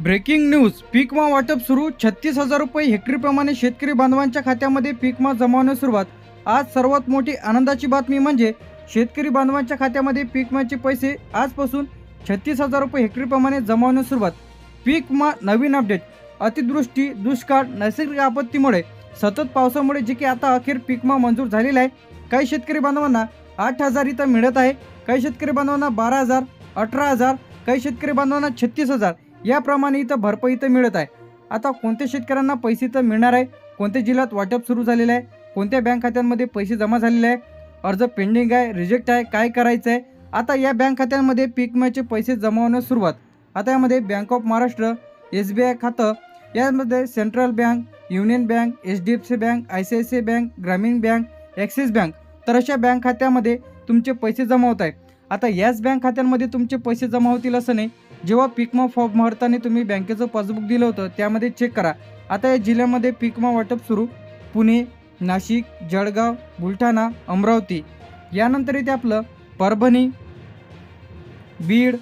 Breaking news, पीक विमा वाटप सुरू. 36,000 रुपये हेक्टरीप्रमाणे शेतकरी बांधवांच्या खात्यामध्ये पीक विमा जमा होण्यास सुरुवात. आज सर्वात मोठी आनंदाची बातमी म्हणजे शेतकरी बांधवांच्या खात्यामध्ये पीक विम्याचे पैसे आजपासून 36,000 रुपये हेक्टरीप्रमाणे जमा होण्यास सुरुवात. पीक विमा नवीन अपडेट. अतिवृष्टी, दुष्काळ, नैसर्गिक आपत्तीमुळे, सतत पावसामुळे जे की आता अखेर पीक विमा मंजूर झालेला आहे. काही शेतकरी बांधवांना 8,000 इथं मिळत आहे, काही शेतकरी बांधवांना 12,000, 18,000, काही शेतकरी बांधवांना 36,000 याप्रमाणे इथं भरपाई इथं मिळत आहे. आता कोणत्या शेतकऱ्यांना पैसे इथं मिळणार आहे, कोणत्या जिल्ह्यात वाटप सुरू झालेलं आहे, कोणत्या बँक खात्यांमध्ये पैसे जमा झालेले आहे, अर्ज पेंडिंग आहे, रिजेक्ट आहे, काय करायचं आहे. आता या बँक खात्यांमध्ये पीक विम्याचे पैसे जमा होण्यास सुरुवात. आता यामध्ये बँक ऑफ महाराष्ट्र, SBI खातं, यामध्ये central bank, union bank, HDFC bank, ICICI bank, ग्रामीण बँक, ॲक्सिस बँक, तर अशा बँक खात्यामध्ये तुमचे पैसे जमा होत आहे. आता याच बँक खात्यांमध्ये तुमचे पैसे जमा होतील असं नाही. जेव्हा पीक विमा फॉर्म भरताना तुम्ही बँकेचं पासबुक दिलं होतं त्यामध्ये चेक करा. आता या जिल्ह्यामध्ये पीक विमा वाटप सुरू. पुणे, नाशिक, जळगाव, बुलढाणा, अमरावती, यानंतर इथे आपलं परभणी, बीड,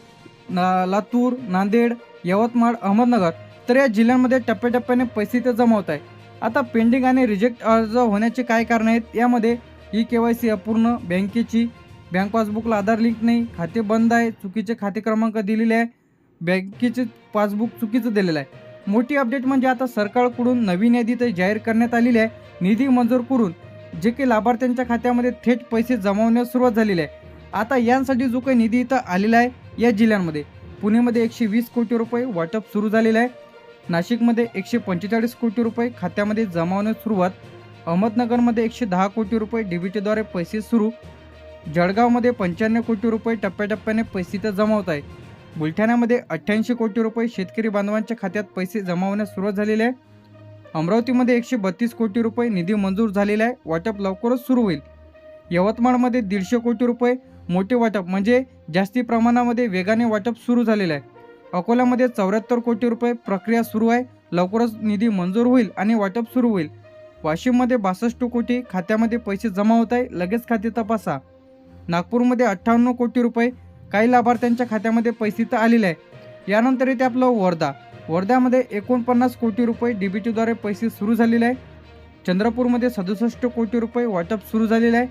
लातूर, नांदेड, यवतमाळ, अहमदनगर, तर या जिल्ह्यांमध्ये टप्प्याटप्प्याने पैसे इथे जमा होत आहे. आता पेंडिंग आणि रिजेक्ट अर्ज होण्याचे काय कारण आहेत, यामध्ये KYC अपूर्ण, बँकेची बँक पासबुकला आधार लिंक नाही, खाते बंद आहे, चुकीचे खाते क्रमांक दिलेले आहे, बँकेचे पासबुक चुकीचं दिलेलं आहे. मोठी अपडेट म्हणजे आता सरकारकडून नवीन यादी तर जाहीर करण्यात आलेली आहे. निधी मंजूर करून जे काही लाभार्थ्यांच्या खात्यामध्ये थेट पैसे जमा होण्यास सुरुवात झालेली आहे. आता यांसाठी जो काही निधी इथं आलेला आहे या जिल्ह्यांमध्ये, पुणेमध्ये 120 कोटी रुपये वाटप सुरू झालेलं आहे, नाशिकमध्ये 145 कोटी रुपये खात्यामध्ये जमा होण्यास सुरुवात, अहमदनगरमध्ये 110 कोटी रुपये DBTद्वारे पैसे सुरू, जळगावमध्ये 95 कोटी रुपये टप्प्याटप्प्याने पैसे इथं जमा होत आहे, बुलढाण्यामध्ये 88 कोटी रुपये शेतकरी बांधवांच्या खात्यात पैसे जमा होण्यास सुरुवात झालेली आहे, अमरावतीमध्ये 132 कोटी रुपये निधी मंजूर झालेला आहे, वाटप लवकरच सुरू होईल, यवतमाळमध्ये 150 कोटी रुपये मोठे वाटप म्हणजे जास्ती प्रमाणामध्ये वेगाने वाटप सुरू झालेलं आहे, अकोल्यामध्ये 74 कोटी रुपये प्रक्रिया सुरू आहे, लवकरच निधी मंजूर होईल आणि वाटप सुरू होईल, वाशिममध्ये 62 कोटी खात्यामध्ये पैसे जमा होत आहे, लगेच खाते तपासा, नागपूरमध्ये 58 कोटी रुपये काही लाभार्थ्यांच्या खात्यामध्ये पैसे तर आलेले आहे. यानंतर इथे आपलं वर्ध्यामध्ये 49 कोटी रुपये DBTद्वारे पैसे सुरू झालेले आहे, चंद्रपूरमध्ये 67 कोटी रुपये वाटप सुरू झालेले आहे,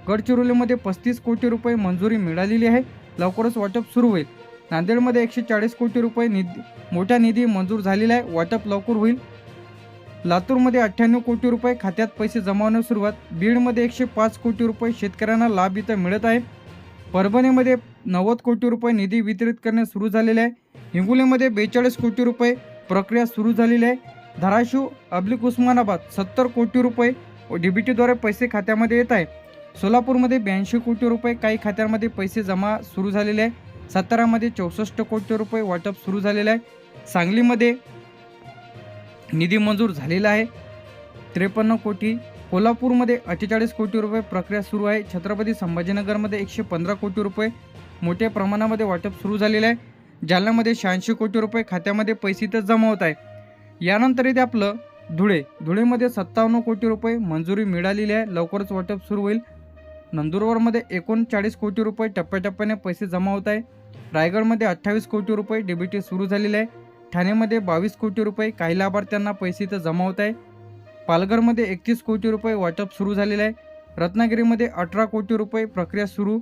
गडचिरोलीमध्ये 35 कोटी रुपये मंजुरी मिळालेली आहे, लवकरच वाटप सुरू होईल, नांदेडमध्ये 140 कोटी रुपये मोठा निधी मंजूर झालेला आहे, वाटप लवकर होईल, लातूरमध्ये 98 कोटी रुपये खात्यात पैसे जमा होण्यास सुरुवात, बीडमध्ये 105 कोटी रुपये शेतकऱ्यांना लाभ इथं मिळत आहे, परभणीमध्ये 90 कोटी रुपये निधी वितरित करण्यास सुरू झालेले आहे, हिंगोलीमध्ये 42 कोटी रुपये प्रक्रिया सुरू झालेली आहे, धाराशिव उस्मानाबाद 70 कोटी रुपये DBTद्वारे पैसे खात्यामध्ये येत आहे, सोलापूरमध्ये 82 कोटी रुपये काही खात्यांमध्ये पैसे जमा सुरू झालेले आहे, सातारामध्ये 64 कोटी रुपये वाटप सुरू झालेलं आहे, सांगलीमध्ये निधी मंजूर झालेला आहे 53 कोटी, कोल्हापूरमध्ये 48 कोटी रुपये प्रक्रिया सुरू आहे, छत्रपती संभाजीनगरमध्ये 115 कोटी रुपये मोठ्या प्रमाणामध्ये वाटप सुरू झालेलं आहे, जालन्यामध्ये 86 कोटी रुपये खात्यामध्ये पैसे तर जमा होत आहे. यानंतर इथे आपलं धुळेमध्ये 57 कोटी रुपये मंजुरी मिळालेली आहे, लवकरच वाटप सुरू होईल, नंदुरबारमध्ये 39 कोटी रुपये टप्प्याटप्प्याने पैसे जमा होत आहे, रायगडमध्ये 28 कोटी रुपये DBT सुरू झालेले आहे, ठाण्यामध्ये 22 कोटी रुपये काही लाभार्थ्यांना पैसे इथं जमा होत आहे, पालघरमध्ये 31 कोटी रुपये वाटप सुरू झालेलं आहे, रत्नागिरीमध्ये 18 कोटी रुपये प्रक्रिया सुरू,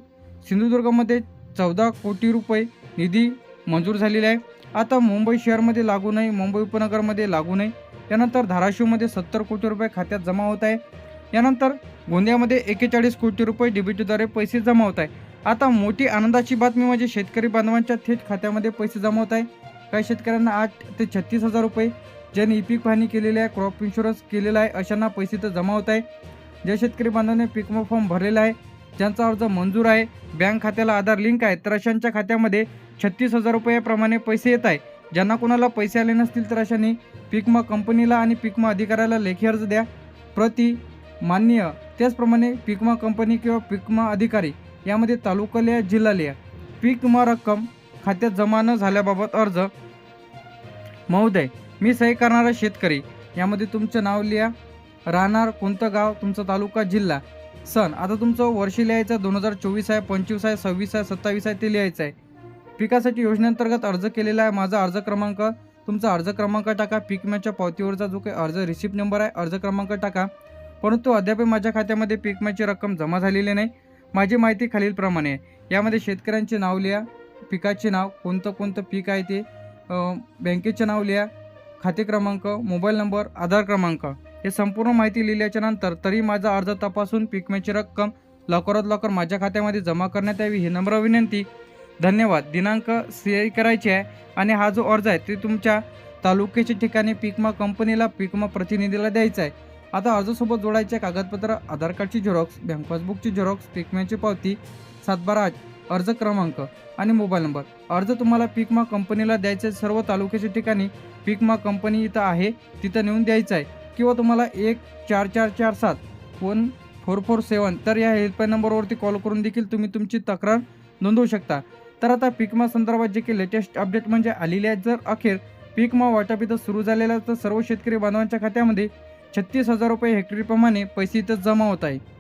सिंधुदुर्गमध्ये 14 कोटी रुपये निधी मंजूर झालेला आहे. आता मुंबई शहरमध्ये लागू नाही, मुंबई उपनगरमध्ये लागू नाही. यानंतर धाराशिवमध्ये 70 कोटी रुपये खात्यात जमा होत आहे, यानंतर गोंदियामध्ये 41 कोटी रुपये DBTद्वारे पैसे जमा होत आहे. आता मोठी आनंदाची बातमी म्हणजे शेतकरी बांधवांच्या थेट खात्यामध्ये पैसे जमा होत आहे. काही शेतकऱ्यांना 8 ते 36,000 रुपये, ज्यांनी पीक पाहणी केलेली आहे, क्रॉप इन्शुरन्स केलेला आहे, अशांना पैसे तर जमा होत आहे. ज्या शेतकरी बांधवांनी पीक विमा फॉर्म भरलेला आहे, ज्यांचा अर्ज मंजूर आहे, बँक खात्याला आधार लिंक आहे, तर अशांच्या खात्यामध्ये 36,000 रुपयाप्रमाणे पैसे येत आहे. ज्यांना कोणाला पैसे आले नसतील तर अशांनी पीक विमा कंपनीला आणि पीक विमा अधिकाऱ्याला लेखी अर्ज द्या. प्रति मान्य त्याचप्रमाणे पीक विमा कंपनी किंवा पीक विमा अधिकारी यामध्ये तालुका लिहा, जिल्हा लिहा. पीक विमा रक्कम खात्यात जमा न झाल्याबाबत अर्ज. महोदय, मी सही करणारा शेतकरी, यामध्ये तुमचं नाव लिहा, राहणार कोणतं गाव, तुमचा तालुका, जिल्हा, सण. आता तुमचं वर्ष लिहायचं 2024 आहे, 25 आहे, 26 आहे, 27 आहे ते लिहायचं आहे. पिकासाठी योजनेअंतर्गत अर्ज केलेला आहे. माझा अर्ज क्रमांक तुमचा अर्ज क्रमांक टाका. पीक विम्याच्या पावतीवरचा जो काही अर्ज रिसिप्ट नंबर आहे, अर्ज क्रमांक टाका. परंतु अद्याप माझ्या खात्यामध्ये पीक विम्याची रक्कम जमा झालेली नाही. माझी माहिती खालीलप्रमाणे आहे. यामध्ये शेतकऱ्यांचे नाव लिहा, पिकाचे नाव, कोणतं पीक आहे ते, बँकेचे नाव लिहा, खाते क्रमांक, मोबाईल नंबर, आधार क्रमांक हे संपूर्ण माहिती लिहिल्याच्या नंतर तरी माझा अर्ज तपासून पीक विम्याची रक्कम लवकरात लवकर माझ्या खात्यामध्ये जमा करण्यात यावी ही नम्र विनंती. धन्यवाद. दिनांक सही करायची आहे आणि हा जो अर्ज आहे ते तुमच्या तालुक्याच्या ठिकाणी पीक विमा कंपनीला, पीक विमा प्रतिनिधीला द्यायचा आहे. आता अर्जासोबत जोडायचे कागदपत्र, आधार कार्डची झेरॉक्स, बँक पासबुकची झेरॉक्स, पीक विम्याची पावती, 7/12 अर्ज क्रमांक आणि मोबाईल नंबर. अर्ज तुम्हाला पीक विमा कंपनीला द्यायचा आहे. सर्व तालुक्याच्या ठिकाणी पीक विमा कंपनी इथं आहे, तिथं नेऊन द्यायचं आहे. किंवा तुम्हाला 14447 1447 तर या हेल्पलाईन नंबरवरती कॉल करून देखील तुम्ही तुमची तक्रार नोंदवू शकता. तर आता पीक विमा संदर्भात जे काही लेटेस्ट अपडेट म्हणजे आलेले आहेत. जर अखेर पीक विमा वाटप इथं सुरू झालेलं तर सर्व शेतकरी बांधवांच्या खात्यामध्ये 36,000 रुपये हेक्टरीप्रमाणे पैसे इथं जमा होत आहे.